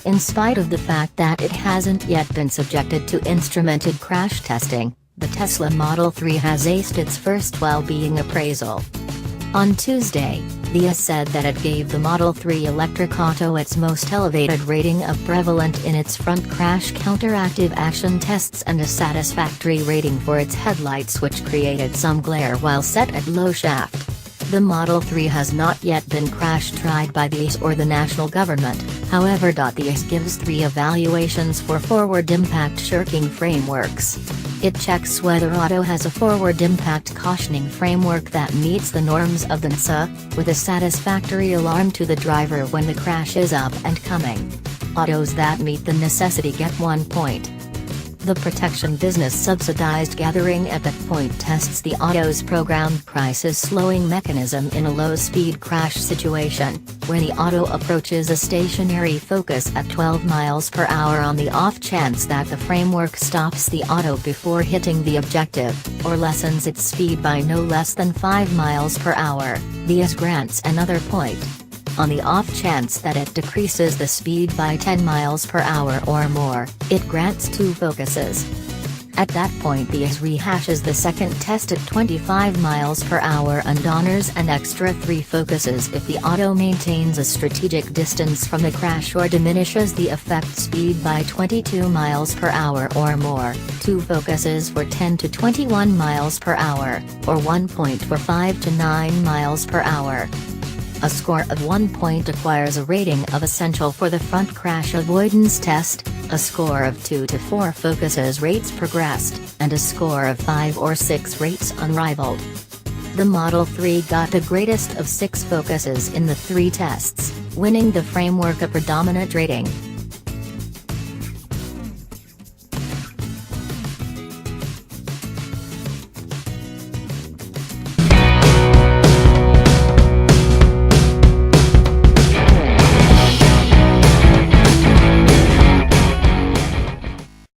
In spite of the fact that it hasn't yet been subjected to instrumented crash testing, the Tesla Model 3 has aced its first well-being appraisal. On Tuesday, the IIHS said that it gave the Model 3 electric auto its most elevated rating of Prevalent in its front crash counteractive action tests and a satisfactory rating for its headlights, which created some glare while set at low shaft. The Model 3 has not yet been crash tried by the IIHS or the national government, however. The IIHS gives 3 evaluations for forward impact shirking frameworks. It checks whether auto has a forward impact cautioning framework that meets the norms of the NHTSA, with a satisfactory alarm to the driver when the crash is up and coming. Autos that meet the necessity get 1 point. The protection business subsidized gathering at that point tests the auto's programmed prices slowing mechanism in a low-speed crash situation, where the auto approaches a stationary focus at 12 miles per hour on the off chance that the framework stops the auto before hitting the objective, or lessens its speed by no less than 5 miles per hour. The IIHS grants another point. On the off chance that it decreases the speed by 10 miles per hour or more, it grants 2 focuses. At that point the IIHS rehashes the second test at 25 miles per hour and honors an extra 3 focuses if the auto maintains a strategic distance from the crash or diminishes the effect speed by 22 miles per hour or more, 2 focuses for 10 to 21 miles per hour, or 1 point for 5 to 9 miles per hour. A score of 1 point acquires a rating of essential for the front crash avoidance test, a score of 2 to 4 focuses rates progressed, and a score of 5 or 6 rates unrivaled. The Model 3 got the greatest of 6 focuses in the 3 tests, winning the framework a predominant rating.